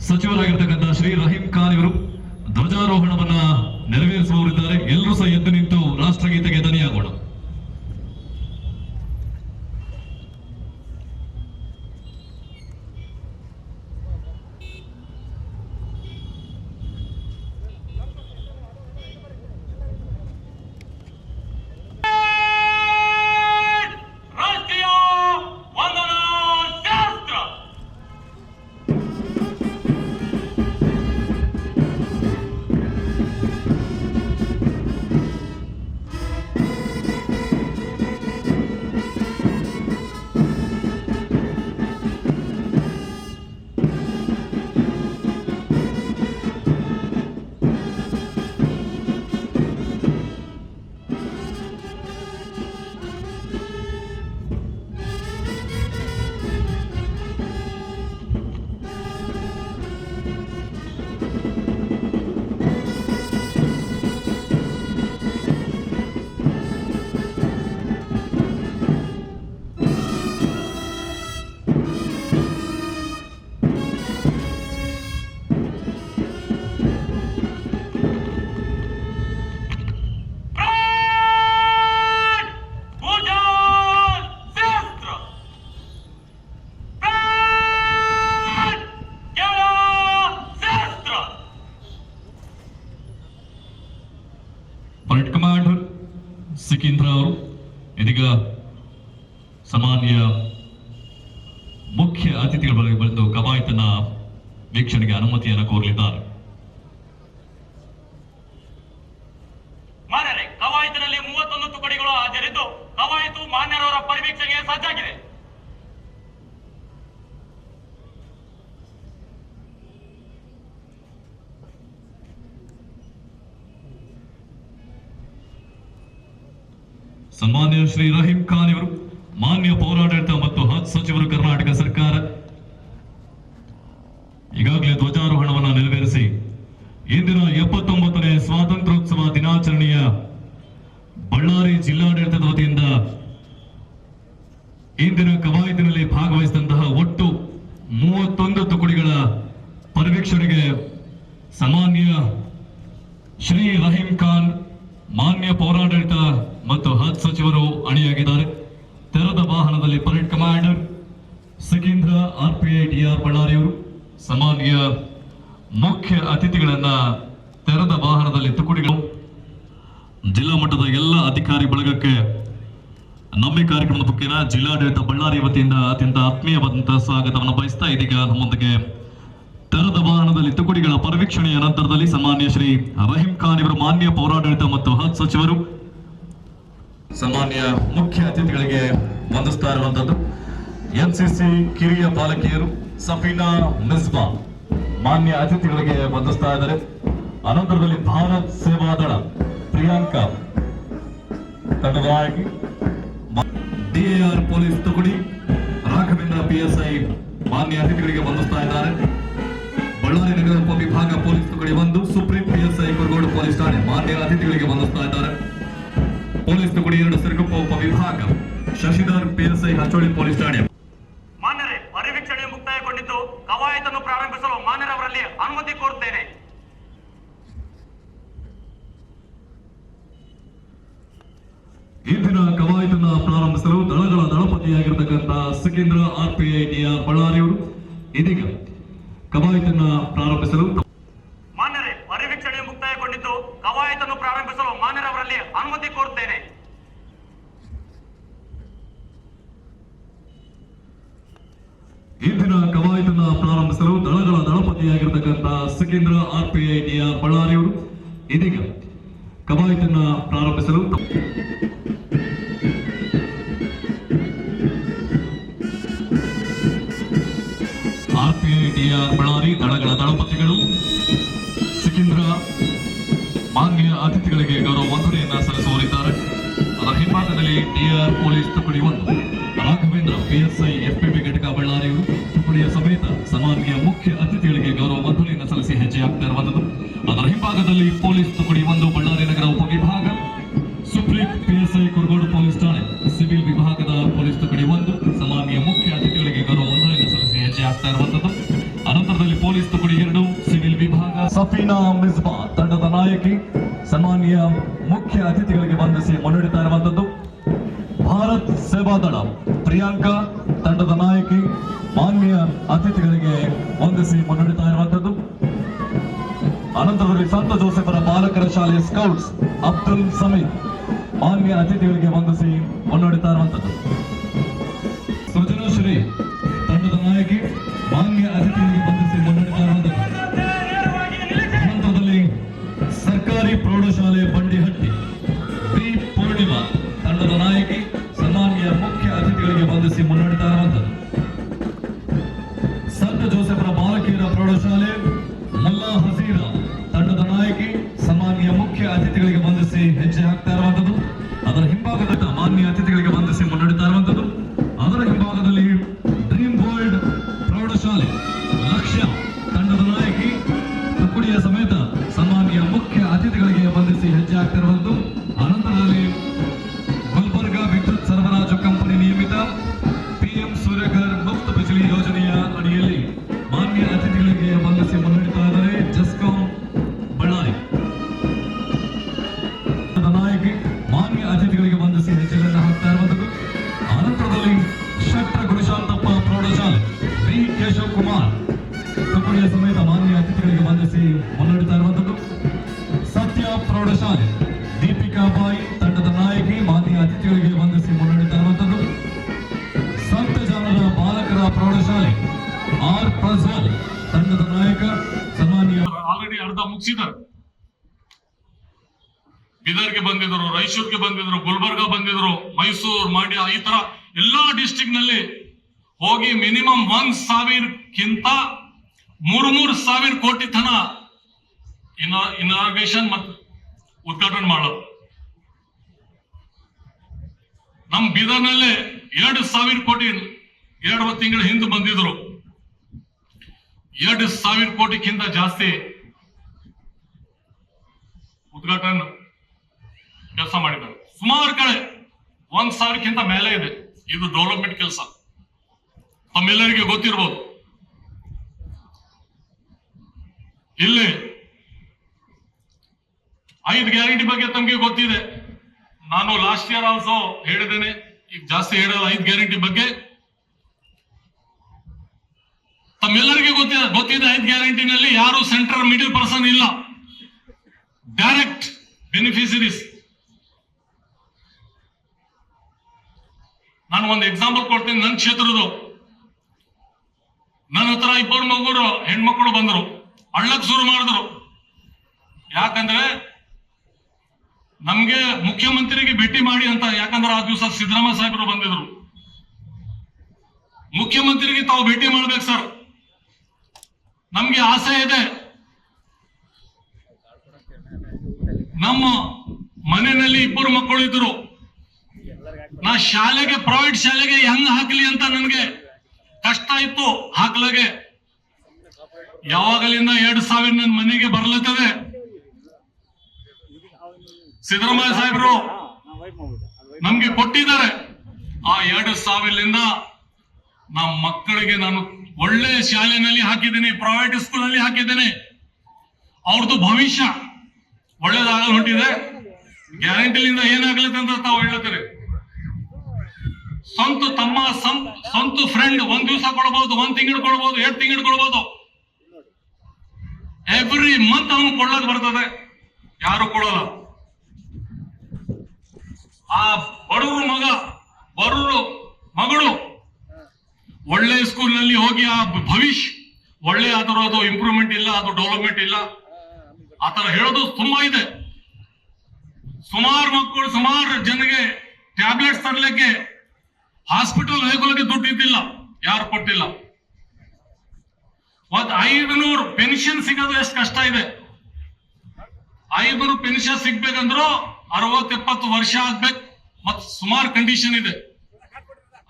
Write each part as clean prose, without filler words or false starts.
ಸಚಿವರಾಗಿರ್ತಕ್ಕಂಥ ಶ್ರೀ ರಹೀಂ ಖಾನ್ ಇವರು ಧ್ವಜಾರೋಹಣವನ್ನ ನೆರವೇರಿಸುವವರಿದ್ದಾರೆ. ಎಲ್ಲರೂ ಸಹ ಎದ್ದು ನಿಂತು ರಾಷ್ಟ್ರಗೀತೆಗೆ ಧ್ವನಿಯಾಗೋಣ. ಪರೇಡ್ ಕಮಾಂಡರ್ ಸಿಕೀಂದ್ರ ಅವರು ಇದೀಗ ಸಾಮಾನ್ಯ ಮುಖ್ಯ ಅತಿಥಿಗಳ ಬಳಿಗೆ ಬಂದು ಕವಾಯತನ ವೀಕ್ಷಣೆಗೆ ಅನುಮತಿಯನ್ನು ಕೋರಲಿದ್ದಾರೆ. ಮಾನ್ಯರೇ, ಕವಾಯತಿನಲ್ಲಿ 31 ತುಕಡಿಗಳು ಹಾಜರಿದ್ದು ಕವಾಯತು ಮಾನ್ಯರವರ ಪರಿವೀಕ್ಷಣೆಗೆ ಸಜ್ಜಾಗಿದೆ. ಸನ್ಮಾನ್ಯ ಶ್ರೀ ರಹೀಂ ಖಾನ್ ಇವರು ಮಾನ್ಯ ಪೌರಾಡಳಿತ ಮತ್ತು ಹಜ್ ಸಚಿವರು ಕರ್ನಾಟಕ ಸರ್ಕಾರ ಈಗಾಗಲೇ ಧ್ವಜಾರೋಹಣವನ್ನು ನೆರವೇರಿಸಿ ಇಂದಿನ 79ನೇ ಸ್ವಾತಂತ್ರ್ಯೋತ್ಸವ ದಿನಾಚರಣೆಯ ಬಳ್ಳಾರಿ ಜಿಲ್ಲಾಡಳಿತದ ವತಿಯಿಂದ ಇಂದಿನ ಕವಾಯತಿನಲ್ಲಿ ಭಾಗವಹಿಸಿದಂತಹ ಒಟ್ಟು 31 ತುಕಡಿಗಳ ಪರಿವೀಕ್ಷಣೆಗೆ ಸಾಮಾನ್ಯ ಶ್ರೀ ರಹೀಂ ಖಾನ್ ಮಾನ್ಯ ಪೌರಾಡಳಿತ ಮತ್ತು ಹಜ್ ಸಚಿವರು ಅಣಿಯಾಗಿದ್ದಾರೆ. ತೆರೆದ ವಾಹನದಲ್ಲಿ ಪರೇಡ್ ಕಮಾಂಡರ್ ಸಿಕೀಂದ್ರ RPI DR ಬಳ್ಳಾರಿ ಅವರು ಸಾಮಾನ್ಯ ಮುಖ್ಯ ಅತಿಥಿಗಳನ್ನ ತೆರೆದ ವಾಹನದಲ್ಲಿ ತುಕಡಿಗಳು ಜಿಲ್ಲಾ ಮಟ್ಟದ ಎಲ್ಲ ಅಧಿಕಾರಿ ಬಳಗಕ್ಕೆ ನಮ್ಮ ಕಾರ್ಯಕ್ರಮದ ಮುಖ್ಯನ ಜಿಲ್ಲಾಡಳಿತ ಬಳ್ಳಾರಿ ವತಿಯಿಂದ ಅತ್ಯಂತ ಆತ್ಮೀಯವಾದಂತಹ ಸ್ವಾಗತವನ್ನು ಬಯಸ್ತಾ ಇದೀಗ ನಮ್ಮೊಂದಿಗೆ ತೆರೆದ ವಾಹನದಲ್ಲಿ ತುಕಡಿಗಳ ಪರಿವೀಕ್ಷಣೆಯ ನಂತರದಲ್ಲಿ ಸನ್ಮಾನ್ಯ ಶ್ರೀ ರಹೀಂ ಖಾನ್ ಇವರು ಮಾನ್ಯ ಪೌರಾಡಳಿತ ಮತ್ತು ಹಜ್ ಸಚಿವರು ಸಾಮಾನ್ಯ ಮುಖ್ಯ ಅತಿಥಿಗಳಿಗೆ ವಂದಿಸ್ತಾ ಇರುವಂತದ್ದು NCC ಕಿರಿಯ ಪಾಲಕಿಯರು ಸಫೀನಾ ಮಿಸ್ಬಾ ಮಾನ್ಯ ಅತಿಥಿಗಳಿಗೆ ವಂದಿಸ್ತಾ ಇದ್ದಾರೆ. ಅನಂತರದಲ್ಲಿ ಭಾರತ್ ಸೇವಾದಳ ಪ್ರಿಯಾಂಕಾ ತಂಡವಾಗಿ DAR ಪೊಲೀಸ್ ತುಕಡಿ ರಾಘವೇಂದ್ರ PSI ಮಾನ್ಯ ಅತಿಥಿಗಳಿಗೆ ವಂದಿಸ್ತಾ ಇದ್ದಾರೆ. ಬಳ್ಳಾರಿ ನಗರ ಉಪವಿಭಾಗ ಪೊಲೀಸ್ ತುಕಡಿ 1 ಸುಪ್ರೀಂ PSI ಕುರುಗೋಡು ಪೊಲೀಸ್ ಠಾಣೆ ಮಾನ್ಯ ಅತಿಥಿಗಳಿಗೆ ವಂದಿಸ್ತಾ ಇದ್ದಾರೆ. ಪೊಲೀಸ್ ತುಕಡಿ 2 ಸಿರುಗುಪ್ಪ ಉಪವಿಭಾಗ ಶಶಿಧರ್ PSI ಹಚ್ಚೋಳಿ ಪೊಲೀಸ್ ಠಾಣೆ. ಮಾನ್ಯರೇ, ಪರಿವೀಕ್ಷಣೆ ಮುಕ್ತಾಯಗೊಂಡಿದ್ದು ಕವಾಯತನ್ನು ಪ್ರಾರಂಭಿಸಲು ಮಾನ್ಯರವರಲ್ಲಿ ಅನುಮತಿ ಕೋರುತ್ತೇನೆ. ಇಂದಿನ ಕವಾಯತನ್ನ ಪ್ರಾರಂಭಿಸಲು ದಳಗಳ ದಳಪತಿಯಾಗಿರ್ತಕ್ಕಂಥ ಸಿಕೀಂದ್ರ RPI DR ಬಳ್ಳಾರಿ ಅವರು ಇದೀಗ ಕವಾಯತನ್ನ ಪ್ರಾರಂಭಿಸಲು ಮಾನ್ಯರೇ, ಪರಿವೀಕ್ಷಣೆ ಮುಕ್ತಾಯಗೊಂಡಿದ್ದು ಕವಾಯತನ್ನು ಪ್ರಾರಂಭಿಸಲು ಮಾನ್ಯರವರಲ್ಲಿ ಅನುಮತಿ ಕೋರುತ್ತೇನೆ. ಇಂದಿನ ಕವಾಯತನ್ನ ಪ್ರಾರಂಭಿಸಲು ದಳಗಳ ದಳಪತಿಯಾಗಿರ್ತಕ್ಕಂಥ ಸಿಕೀಂದ್ರ RPI DR ಬಳ್ಳಾರಿ ಅವರು ಇದೀಗ ಕವಾಯತನ್ನ ಪ್ರಾರಂಭಿಸಲು RPI DR ಬಳ್ಳಾರಿ ದಳಗಳ ದಳಪತಿಗಳು ಸಿಕೀಂದ್ರ ಮಾನ್ಯ ಅತಿಥಿಗಳಿಗೆ ಗೌರವ ವಂದನೆಯನ್ನ ಸಲ್ಲಿಸುವರಿದ್ದಾರೆ. ಅದರ ಹಿಂಭಾಗದಲ್ಲಿ DR ಪೊಲೀಸ್ ತುಕಡಿ 1 ರಾಘವೇಂದ್ರ PSI FPB ಘಟಕ ಬಳ್ಳಾರಿ ತುಕಡಿಯ ಸಮೇತ ಸಾಮಾನ್ಯ ಮುಖ್ಯ ಅತಿಥಿಗಳಿಗೆ ಗೌರವ ವಂದನೆಯನ್ನು ಸಲ್ಲಿಸಿ ಹೆಜ್ಜೆ ಹಾಕ್ತಾ ಇರುವಂತದ್ದು. ಅದರ ಹಿಂಭಾಗದಲ್ಲಿ ಪೊಲೀಸ್ ತುಕಡಿ 1 ಬಳ್ಳಾರಿ ನಗರ ಉಪವಿಭಾಗ ಸುಪ್ರೀಂ PSI ಕುರುಗೋಡು ಪೊಲೀಸ್ ಠಾಣೆ ಸಿವಿಲ್ ವಿಭಾಗದ ಪೊಲೀಸ್ ತುಕಡಿ 1 ಸಾಮಾನ್ಯ ಮುಖ್ಯ ಅತಿಥಿಗಳಿಗೆ ಗೌರವ ವಂದನೆಯನ್ನು ಸಲ್ಲಿಸಿ ಹೆಜ್ಜೆ ಹಾಕ್ತಾ ಇರುವಂತದ್ದು. ಅನಂತರದಲ್ಲಿ ಪೊಲೀಸ್ ತುಕಡಿ ಸಫೀನಾ ಮಿಸ್ಬಾ ತಂಡದ ನಾಯಕಿ ಸನ್ಮಾನ್ಯ ಮುಖ್ಯ ಅತಿಥಿಗಳಿಗೆ ವಂದಿಸಿ ಮುನ್ನಡೆತಾ ಇರುವಂತದ್ದು. ಭಾರತ್ ಸೇವಾದಳ ಪ್ರಿಯಾಂಕಾ ತಂಡದ ನಾಯಕಿ ಮಾನ್ಯ ಅತಿಥಿಗಳಿಗೆ ವಂದಿಸಿ ಮುನ್ನಡೆತಾ ಇರುವಂತದ್ದು. ಅನಂತರದಲ್ಲಿ ಸಂತ ಜೋಸೆಫರ ಬಾಲಕರ ಶಾಲೆ ಸ್ಕೌಟ್ಸ್ ಅಬ್ದುಲ್ ಸಮೀದ್ ಮಾನ್ಯ ಅತಿಥಿಗಳಿಗೆ ವಂದಿಸಿ ಮುನ್ನಡೆತಾ ಇರುವಂತದ್ದು. ಸೃಜನಶ್ರೀ ತಂಡದ ನಾಯಕಿ ಮಾನ್ಯ ಅತಿಥಿಗಳಿಗೆ ವಂದಿಸಿ ಮುನ್ನಡೆತಾ ಇರುವಂತದ್ದು. ಅನಂತರದಲ್ಲಿ ಸರ್ಕಾರಿ ಪ್ರೌಢಶಾಲೆ ಬಂಡಿಹಟ್ಟಿ ಬಿ ಪೂರ್ಣಿಮಾ ತಂಡದ ನಾಯಕಿ ಸನ್ಮಾನ್ಯ ಮುಖ್ಯ ಅತಿಥಿಗಳಿಗೆ ವಂದಿಸಿ ಮುನ್ನಡೆತಾ ಇರುವಂತದ್ದು. ಸಂತ ಜೋಸೆಫರ ಬಾಲಕಿಯರ ಪ್ರೌಢಶಾಲೆ ಮುಲ್ಲಾ ಹಸೀರಾ ತಂಡದ ನಾಯಕಿ ಸನ್ಮಾನ್ಯ ಮುಖ್ಯ ಅತಿಥಿಗಳಿಗೆ ವಂದಿಸಿ ಹೆಜ್ಜೆ ಹಾಕ್ತಾ ಇರುವಂತದ್ದು. ಅದರ ಹಿಂಭಾಗದ ಮಾನ್ಯ ಅತಿಥಿಗಳಿಗೆ ವಂದಿಸಿ ಮುನ್ನಡೆತಾ ಇರುವಂತದ್ದು. ಅದರ ಹಿಂಭಾಗದಲ್ಲಿ ಡ್ರೀಮ್ ವರ್ಲ್ಡ್ ಪ್ರೌಢಶಾಲೆ ಲಕ್ಷ್ಯ ತಂಡದ ನಾಯಕಿ ತುಕುಡಿಯ ಸಮೇತ ಸನ್ಮಾನ್ಯ ಮುಖ್ಯ ಅತಿಥಿಗಳಿಗೆ ವಂದಿಸಿ ಹೆಜ್ಜೆ ಹಾಕ್ತಿರುವಂತದ್ದು. ಅನಂತರದಲ್ಲಿ ಗುಲ್ಬರ್ಗಾ ವಿದ್ಯುತ್ ಸರಬರಾಜು ಕಂಪನಿ ನಿಯಮಿತ ಪಿಎಂ ಸೂರ್ಯಘರ್ ಮುಫ್ತ್ ಬಿಜ್ಲಿ ಯೋಜನೆಯ ಅಡಿಯಲ್ಲಿ ಮಾನ್ಯ ಅತಿಥಿಗಳಿಗೆ ವಂದಿಸಿ ಮುನ್ನಡೆತಾ ಇದ್ದಾರೆ ಜಸ್ಕಾಂ ಬಳ್ಳಾರಿ ನಾಯಕಿ ಮಾನ್ಯ ಅತಿಥಿಗಳಿಗೆ ವಂದಿಸಿ ಹೆಜ್ಜೆಗಳನ್ನು ಹಾಕ್ತಾ ಇರುವಂತದ್ದು. ಅನಂತರದಲ್ಲಿ ಶಕ್ತ ಗುರುಶಾಂತಪ್ಪ ಪ್ರೌಢಶಾಲೆ ಬಿ ಕೇಶವ್ ಕುಮಾರ್ ತುಕುಡಿಯ ಸಮೇತ ಮಾನ್ಯ ಅತಿಥಿಗಳಿಗೆ ವಂದಿಸಿ ಮುನ್ನಡೆತಾ ಇರುವಂತದ್ದು. ಸತ್ಯ ಪ್ರೌಢಶಾಲೆ ದೀಪಿಕಾ ಬಾಯಿ ತಂಡದ ನಾಯಕಿ ಮಾನ್ಯ ಅತಿಥಿಗಳಿಗೆ ವಂದಿಸಿ ಮುನ್ನಡೆತಾ ಇರುವಂತದ್ದು. ಸಂತ ಜಾನರ ಬಾಲಕರ ಪ್ರೌಢಶಾಲೆ ಆರ್ ಪ್ರಜ್ವಲ್ ತಂಡದ ನಾಯಕ ಸನ್ಮಾನ್ಯ ಆಲ್ರೆಡಿ ಅರ್ಧ ಮುಗಿಸಿದ್ದಾರೆ. ಬೀದರ್ಗೆ ಬಂದಿದ್ರು, ರಾಯಚೂರ್ಗೆ ಬಂದಿದ್ರು, ಗುಲ್ಬರ್ಗ ಬಂದಿದ್ರು, ಮೈಸೂರು, ಮಂಡ್ಯ, ಈ ತರ ಎಲ್ಲಾ ಡಿಸ್ಟ್ರಿಕ್ಟ್ ನಲ್ಲಿ ಹೋಗಿ ಮಿನಿಮಮ್ 1,000ಕ್ಕಿಂತ 3,000 ಕೋಟಿ ತನ ಇನಾಗ್ರೇಷನ್ ಮತ್ತು ಉದ್ಘಾಟನೆ ಮಾಡೋದು. ನಮ್ ಬೀದರ್ನಲ್ಲೇ 2,000 ಕೋಟಿ 2 ತಿಂಗಳ ಹಿಂದೆ ಬಂದಿದ್ರು. 2,000 ಕೋಟಿಗಿಂತ ಜಾಸ್ತಿ ಉದ್ಘಾಟನೆ ಕೆಲಸ ಮಾಡಿದ್ದಾರೆ. ಸುಮಾರು ಕಡೆ 1,000ಕ್ಕಿಂತ ಮೇಲೆ ಇದೆ. ಇದು ಡೆವಲಪ್ಮೆಂಟ್ ಕೆಲಸ ತಮ್ಮೆಲ್ಲರಿಗೆ ಗೊತ್ತಿರಬಹುದು. ಇಲ್ಲಿ 5 ಗ್ಯಾರಂಟಿ ಬಗ್ಗೆ ತಮಗೆ ಗೊತ್ತಿದೆ. ನಾನು ಲಾಸ್ಟ್ ಇಯರ್ ಆಲ್ಸೋ ಹೇಳಿದ್ದೇನೆ, ಈಗ ಜಾಸ್ತಿ ಹೇಳಲ್ಲ. 5 ಗ್ಯಾರಂಟಿ ಬಗ್ಗೆ ತಮ್ಮೆಲ್ಲರಿಗೆ ಗೊತ್ತಿದೆ. 5 ಗ್ಯಾರಂಟಿನಲ್ಲಿ ಯಾರು ಸೆಂಟ್ರಲ್ ಮಿಡಲ್ ಪರ್ಸನ್ ಇಲ್ಲ, ಡೈರೆಕ್ಟ್ ಬೆನಿಫಿಷರೀಸ್. ನಾನು ಒಂದು ಎಕ್ಸಾಂಪಲ್ ಕೊಡ್ತೀನಿ. ನನ್ನ ಕ್ಷೇತ್ರದ್ದು, ನನ್ನ ಹತ್ರ 2 ಹೆಣ್ಮಕ್ಳು ಬಂದರು, ಅಳ್ಳಕ್ ಶುರು ಮಾಡಿದ್ರು. ಯಾಕಂದ್ರೆ ನಮ್ಗೆ ಮುಖ್ಯಮಂತ್ರಿಗೆ ಭೇಟಿ ಮಾಡಿ ಅಂತ. ಯಾಕಂದ್ರೆ ಆ ದಿವಸ ಸಿದ್ದರಾಮಯ್ಯ ಸಾಹೇಬರು ಬಂದಿದ್ರು. ಮುಖ್ಯಮಂತ್ರಿಗೆ ತಾವು ಭೇಟಿ ಮಾಡ್ಬೇಕು ಸರ್, ನಮ್ಗೆ ಆಸೆ ಇದೆ. ನಮ್ಮ ಮನೆಯಲ್ಲಿ 2 ಮಕ್ಕಳು ಇದ್ರು. ನಾ ಶಾಲೆಗೆ, ಪ್ರೈವೇಟ್ ಶಾಲೆಗೆ ಹೆಂಗ್ ಹಾಕ್ಲಿ ಅಂತ ನನಗೆ ಕಷ್ಟ ಇತ್ತು ಹಾಕ್ಲಾಗೆ. ಯಾವಾಗಲಿಂದ 2,000 ನನ್ನ ಮನೆಗೆ ಬರ್ಲತ್ತದೆ. ಸಿದ್ದರಾಮಯ್ಯ ಸಾಹೇಬರು ನಮ್ಗೆ ಕೊಟ್ಟಿದ್ದಾರೆ. ಆ 2,000ಲಿಂದ ನಮ್ಮ ಮಕ್ಕಳಿಗೆ ನಾನು ಒಳ್ಳೆ ಶಾಲೆನಲ್ಲಿ ಹಾಕಿದ್ದೇನೆ, ಪ್ರೈವೇಟ್ ಸ್ಕೂಲ್ ನಲ್ಲಿ ಹಾಕಿದ್ದೇನೆ. ಅವ್ರದ್ದು ಭವಿಷ್ಯ ಒಳ್ಳೇದಾಗಲು ಹೊಂಟಿದೆ. ಗ್ಯಾರಂಟಿಲಿಂದ ಏನಾಗ್ಲತ್ತೆ ಅಂತ ತಾವು ಹೇಳ್ತಾರೆ. ಸ್ವಂತ ತಮ್ಮ ಸ್ವಂತ ಫ್ರೆಂಡ್ 1 ದಿವಸ ಕೊಡಬಹುದು, 1 ತಿಂಗಳು ಕೊಡಬಹುದು, 2 ತಿಂಗಳು ಕೊಡಬಹುದು. ಎವ್ರಿ ಮಂತ್ ಅವನು ಕೊಡ್ಲಕ್ ಬರ್ತದೆ, ಯಾರು ಕೊಡಲ್ಲ. ಆ ಬಡವರು ಮಗಳು ಒಳ್ಳೆ ಸ್ಕೂಲ್ ನಲ್ಲಿ ಹೋಗಿ ಆ ಭವಿಷ್ಯ ಒಳ್ಳೆ, ಆದರೂ ಅದು ಇಂಪ್ರೂವ್ಮೆಂಟ್ ಇಲ್ಲ, ಅದು ಡೆವಲಪ್ಮೆಂಟ್ ಇಲ್ಲ. ಆತರ ಹೇಳೋದು ತುಂಬಾ ಇದೆ. ಸುಮಾರು ಮಕ್ಕಳು, ಸುಮಾರು ಜನಗೆ ಟ್ಯಾಬ್ಲೆಟ್ಸ್ ತರಲಿಕ್ಕೆ ಹಾಸ್ಪಿಟಲ್ ಹೋಗೋಕೆ ದುಡ್ಡು ಇದ್ದಿಲ್ಲ, ಯಾರು ಕೊಟ್ಟಿಲ್ಲ. 500 ಪೆನ್ಷನ್ ಸಿಗೋದು ಎಷ್ಟು ಕಷ್ಟ ಇದೆ. 500 ಪೆನ್ಷನ್ ಸಿಗ್ಬೇಕಂದ್ರು 60-70 ವರ್ಷ ಆಗ್ಬೇಕು. ಮತ್ ಸುಮಾರು ಕಂಡೀಷನ್ ಇದೆ.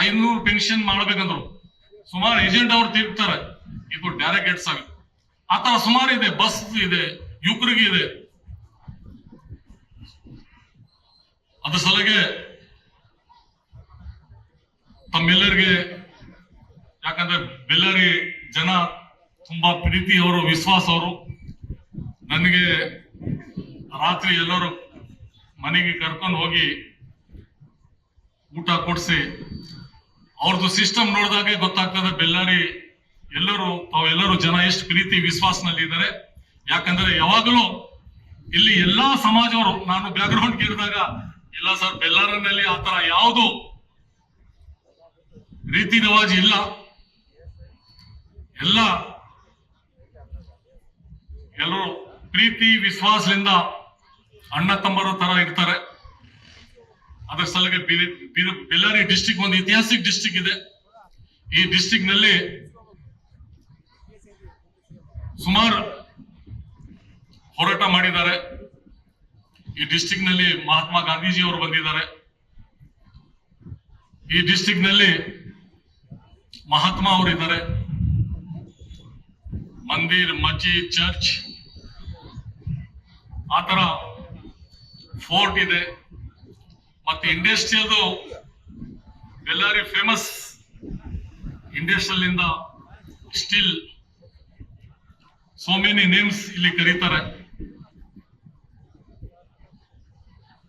500 ಪೆನ್ಷನ್ ಮಾಡ್ಬೇಕಂದ್ರು ಸುಮಾರು ಏಜೆಂಟ್ ಅವ್ರು ತಿರ್ತಾರೆ. ಇದು ಡೈರೆಕ್ಟ್ ಗೆಟ್ಸ್ ಆಗಿ ಆತರ ಸುಮಾರು ಇದೆ. ಬಸ್ ಇದೆ, ಯುವಕರಿಗೆ ಇದೆ. ಅದ್ರ ಸಲಗೆ ತಮ್ಮೆಲ್ಲರಿಗೆ, ಯಾಕಂದ್ರೆ ಬೆಳ್ಳಾರಿ ಜನ ತುಂಬಾ ಪ್ರೀತಿ ಅವರು, ವಿಶ್ವಾಸ ಅವರು. ನನಗೆ ರಾತ್ರಿ ಎಲ್ಲರೂ ಮನೆಗೆ ಕರ್ಕೊಂಡು ಹೋಗಿ ಊಟ ಕೊಡಿಸಿ ಅವ್ರದ್ದು ಸಿಸ್ಟಮ್ ನೋಡಿದಾಗೆ ಗೊತ್ತಾಗ್ತದೆ ಬೆಳ್ಳಾರಿ ತಾವೆಲ್ಲರೂ ಜನ ಎಷ್ಟು ಪ್ರೀತಿ ವಿಶ್ವಾಸನಲ್ಲಿ ಇದ್ದಾರೆ. ಯಾಕಂದ್ರೆ ಯಾವಾಗಲೂ ಇಲ್ಲಿ ಎಲ್ಲಾ ಸಮಾಜವರು, ನಾನು ಬ್ಯಾಕ್ಗ್ರೌಂಡ್ ಕೇಳಿದಾಗ ಇಲ್ಲ ಸರ್ ಬೆಳ್ಳಾರಿನಲ್ಲಿ ಆತರ ಯಾವುದು ರೀತಿ ರಿವಾಜ್ ಇಲ್ಲ, ಎಲ್ಲರೂ ಪ್ರೀತಿ ವಿಶ್ವಾಸದಿಂದ ಅಣ್ಣ ತಮ್ಮರ ತರ ಇರ್ತಾರೆ. ಅದರ ಸಲುವಾಗಿ ಬೆಳ್ಳಾರಿ ಡಿಸ್ಟಿಕ್ ಒಂದು ಐತಿಹಾಸಿಕ ಡಿಸ್ಟಿಕ್ ಇದೆ. ಈ ಡಿಸ್ಟಿಕ್ ನಲ್ಲಿ ಸುಮಾರು ಹೋರಾಟ ಮಾಡಿದ್ದಾರೆ. ಈ ಡಿಸ್ಟಿಕ್ ನಲ್ಲಿ ಮಹಾತ್ಮ ಗಾಂಧೀಜಿ ಅವರು ಬಂದಿದ್ದಾರೆ. ಈ ಡಿಸ್ಟಿಕ್ ನಲ್ಲಿ ಮಹಾತ್ಮ ಅವರಿದ್ದಾರೆ. ಮಂದಿರ್, ಮಸ್ಜಿದ್, ಚರ್ಚ್, ಆತರ ಫೋರ್ಟ್ ಇದೆ. ಮತ್ತೆ ಇಂಡಸ್ಟ್ರಿಯಲ್ ಬೆಳ್ಳಾರಿ ಫೇಮಸ್ ಇಂಡಸ್ಟ್ರಿಯಲ್ ಇಂದ ಸ್ಟಿಲ್ ಸೋ ಮೆನಿ ನೇಮ್ಸ್ ಇಲ್ಲಿ ಕರೀತಾರೆ.